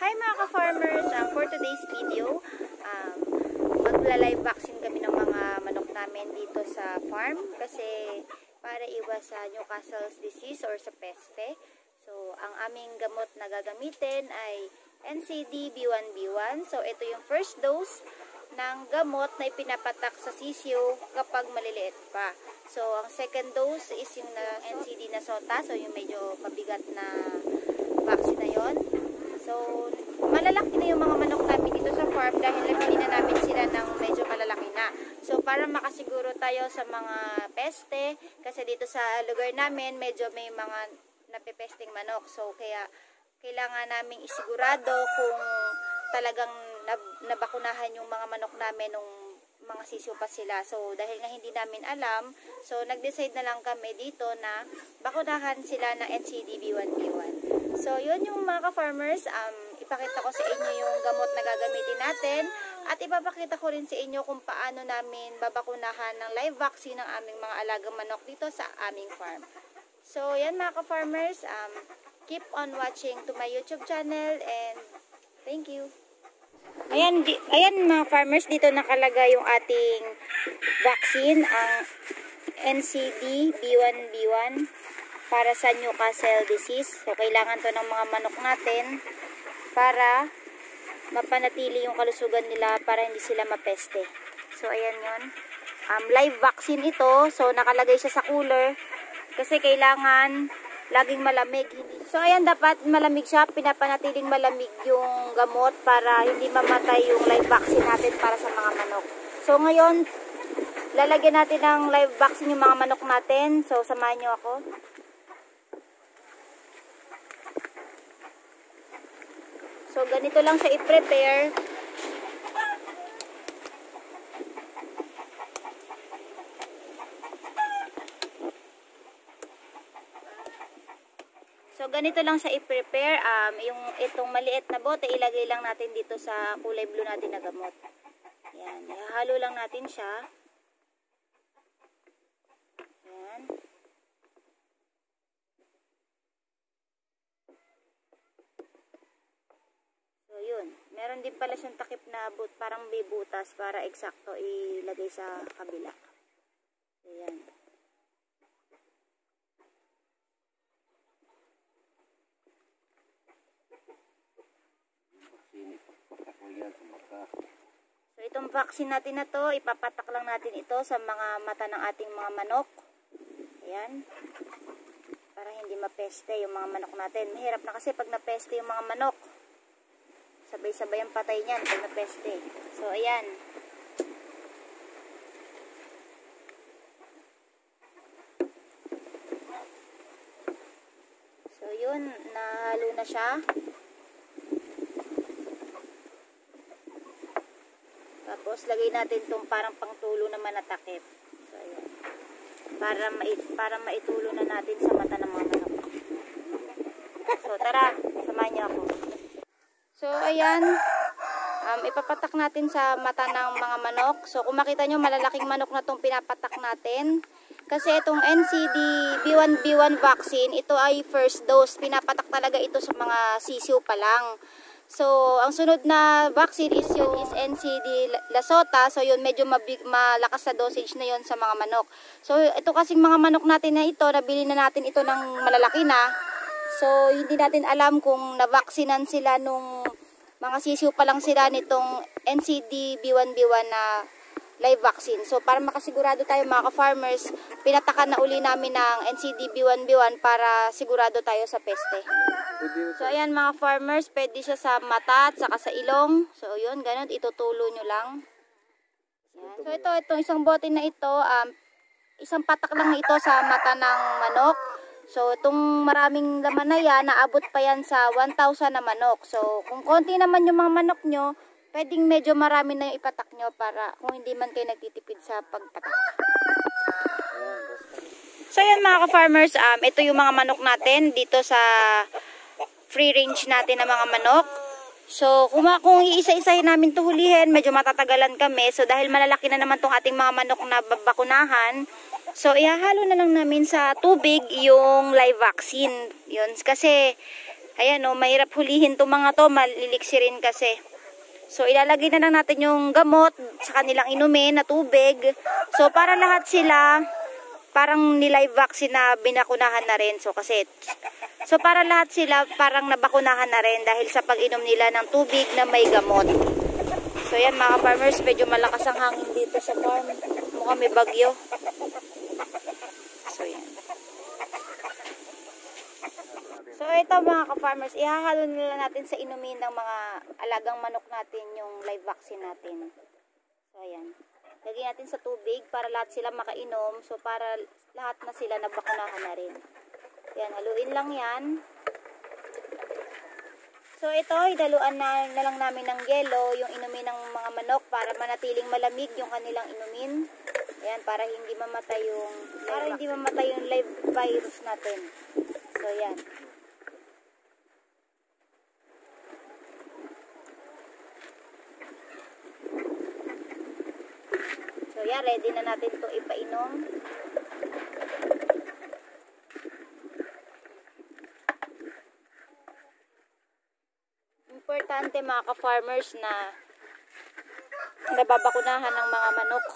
Hi mga ka-farmers! For today's video, magla-live vaccine kami ng mga manok namin dito sa farm kasi para iwas sa Newcastle's disease or sa peste. So, ang aming gamot na gagamitin ay NCD B1B1. So, ito yung first dose ng gamot na ipinapatak sa sisiyo kapag maliliit pa. So, ang second dose is yung NCD na sota. So, yung medyo mabigat na vaccine na yon. So, malalaki na yung mga manok namin dito sa farm dahil nabili na namin sila ng medyo malalaki na. So, para makasiguro tayo sa mga peste, kasi dito sa lugar namin medyo may mga napepesting manok. So, kaya kailangan naming isigurado kung talagang nabakunahan yung mga manok namin nung mga sisiyo pa sila. So, dahil nga hindi namin alam, so nag-decide na lang kami dito na bakunahan sila ng NCD B1B1. So, yun yung mga ka-farmers, ipakita ko sa inyo yung gamot na gagamitin natin at ipapakita ko rin sa inyo kung paano namin babakunahan ng live vaccine ng aming mga alagang manok dito sa aming farm. So, yan mga ka-farmers, keep on watching to my YouTube channel and thank you. Ayan mga farmers, dito nakalagay yung ating vaccine, ang NCD B1B1 para sa Newcastle disease. So, kailangan to ng mga manok natin para mapanatili yung kalusugan nila para hindi sila mapeste. So, ayan yun. Live vaccine ito. So, nakalagay siya sa cooler kasi kailangan laging malamig. So, ayan, dapat malamig siya. Pinapanatiling malamig yung gamot para hindi mamatay yung live vaccine natin para sa mga manok. So, ngayon, lalagyan natin ng live vaccine yung mga manok natin. So, samahan nyo ako. So, ganito lang siya i-prepare. So, ganito lang siya i-prepare. Itong maliit na bote, ilagay lang natin dito sa kulay blue natin na gamot. Yan. Ihalo lang natin siya. Yan. So, yun. Meron din pala siyang takip na parang may butas para eksakto ilagay sa kabila. Ayan. So, itong vaccine natin na to, ipapatak lang natin ito sa mga mata ng ating mga manok. Ayan. Para hindi mapeste yung mga manok natin. Mahirap na kasi pag napeste yung mga manok. Sabay-sabay ang patay niyan pag napeste. So, ayan. So, yun. Nahalo na siya. Tapos, lagay natin itong parang pangtulo na manatakip. So, ayan. Para maitulo na natin sa mata ng mga manok. So, tara. Samahan niyo ako. So, ayan. Ipapatak natin sa mata ng mga manok. So, kung makita nyo, malalaking manok na itong pinapatak natin. Kasi itong NCD B1B1 vaccine, ito ay first dose. Pinapatak talaga ito sa mga sisiyo pa lang. So, ang sunod na vaccine is NCD Lasota. So, yun, medyo malakas na dosage na yun sa mga manok. So, ito kasing mga manok natin na ito, nabili na natin ito ng malalaki na. So, hindi natin alam kung navaksinan sila nung mga sisiyo pa lang sila nitong NCD B1B1 na live vaccine. So, para makasigurado tayo mga ka-farmers, pinatakan na uli namin ng NCD B1B1 para sigurado tayo sa peste. So, ayan mga farmers, pwede siya sa mata at saka sa ilong. So, yun, ganun, itutulo nyo lang. Ayan. So, itong isang bote na ito, isang patak lang ito sa mata ng manok. So, itong maraming laman na yan, naabot pa yan sa 1,000 na manok. So, kung konti naman yung mga manok nyo, pwedeng medyo marami na yung ipatak nyo para kung hindi man kayo nagtitipid sa pagpatak. So, yan mga ka-farmers, ito yung mga manok natin dito sa free range natin na mga manok. So, kung iisa-isahin namin ito hulihin, medyo matatagalan kami. So, dahil malalaki na naman itong ating mga manok na bakunahan, so, ihahalo na lang namin sa tubig yung live vaccine. Yun, kasi Ayan o, mahirap hulihin itong mga to, maliliksirin kasi. So, ilalagay na lang natin yung gamot sa kanilang inumin na tubig. So, para lahat sila, parang nilive vaccine na binakunahan na rin. So, para lahat sila, parang nabakunahan na rin dahil sa pag-inom nila ng tubig na may gamot. So, yan mga farmers, medyo malakas ang hangin dito sa farm. Mukhang may bagyo. So, yan. So, ito mga ka-farmers, ihahalo nila natin sa inumin ng mga alagang manok natin yung live vaccine natin. So, ayan. Lagyan natin sa tubig para lahat sila makainom. So, para lahat na sila nabakunahan na rin. Yan, haluin lang yan. So, ito, idaluan na lang namin ng yelo yung inumin ng mga manok para manatiling malamig yung kanilang inumin. Ayan, para hindi mamatay yung live virus natin. So, yan. So, yan, ready na natin ito ipainom. Importante mga ka-farmers na nababakunahan ng mga manok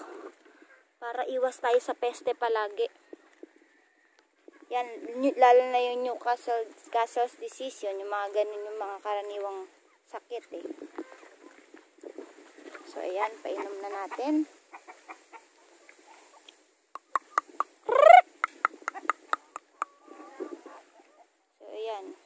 para iwas tayo sa peste palagi. Yan, lalo na yung Newcastle's disease yun, yung mga ganun yung mga karaniwang sakit eh. So, ayan, painom na natin. So, ayan.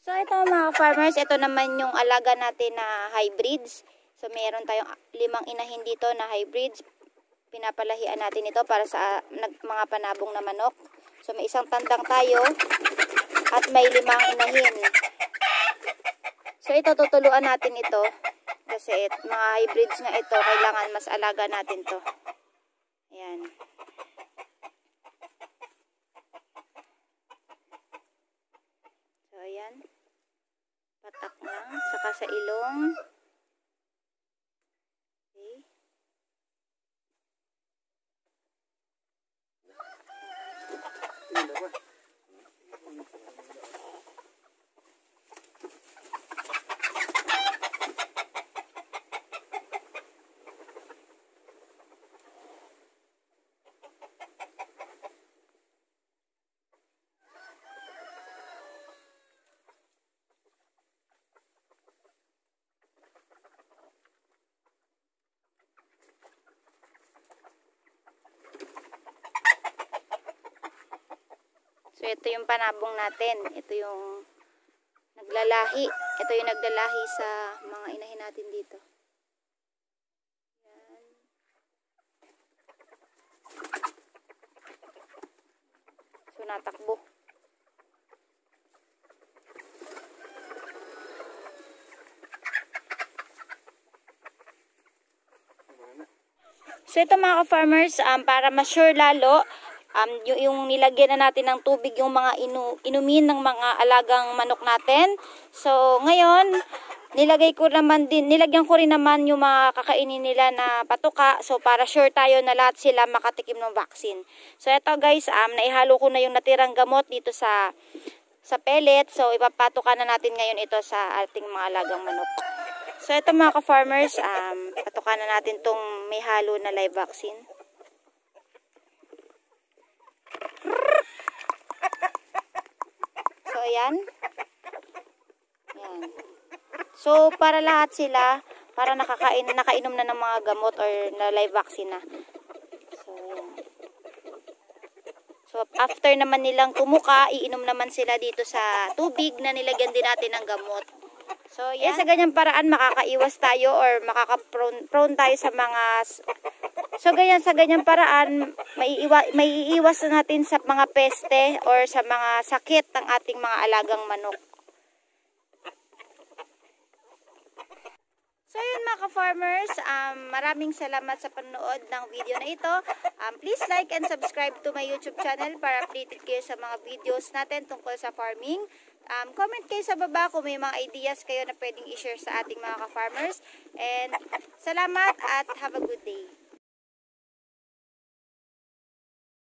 So, ito mga farmers, ito naman yung alaga natin na hybrids. So, meron tayong 5 inahin dito na hybrids. Pinapalahian natin ito para sa mga panabong na manok. So, may isang tandang tayo at may 5 inahin. So, ito tutuluan natin ito. Kasi mga hybrids nga ito, kailangan mas alaga natin to. Ayan. So, ayan. Patak lang, saka sa ilong. Okay. So, ito yung panabong natin. Ito yung naglalahi. Ito yung naglalahi sa mga inahin natin dito. Yan. So, natakbo. So, ito mga ka-farmers, para ma-sure lalo, yung nilagyan na natin ng tubig yung mga inumin ng mga alagang manok natin. So, ngayon, nilagyan ko rin naman yung mga kakainin nila na patuka. So, para sure tayo na lahat sila makatikim ng vaccine. So, ito guys, naihalo ko na yung natirang gamot dito sa pellet. So, ipapatuka na natin ngayon ito sa ating mga alagang manok. So, ito mga ka-farmers, patuka na natin tong may halo na live vaccine. So, ayan. Ayan. So, para lahat sila, para nakainom na ng mga gamot or na live vaccine na. So, ayan. So, after naman nilang tumuka, iinom naman sila dito sa tubig na nilagyan din natin ng gamot. So, yan. Sa ganyang paraan, makakaiwas tayo or makaka-prone tayo sa mga... So, sa ganyang paraan, maiiwas na natin sa mga peste or sa mga sakit ng ating mga alagang manok. So, So yun mga ka-farmers, maraming salamat sa panonood ng video na ito. Please like and subscribe to my YouTube channel para updated kayo sa mga videos natin tungkol sa farming. Comment kayo sa baba kung may mga ideas kayo na pwedeng i-share sa ating mga ka-farmers. And salamat at have a good day.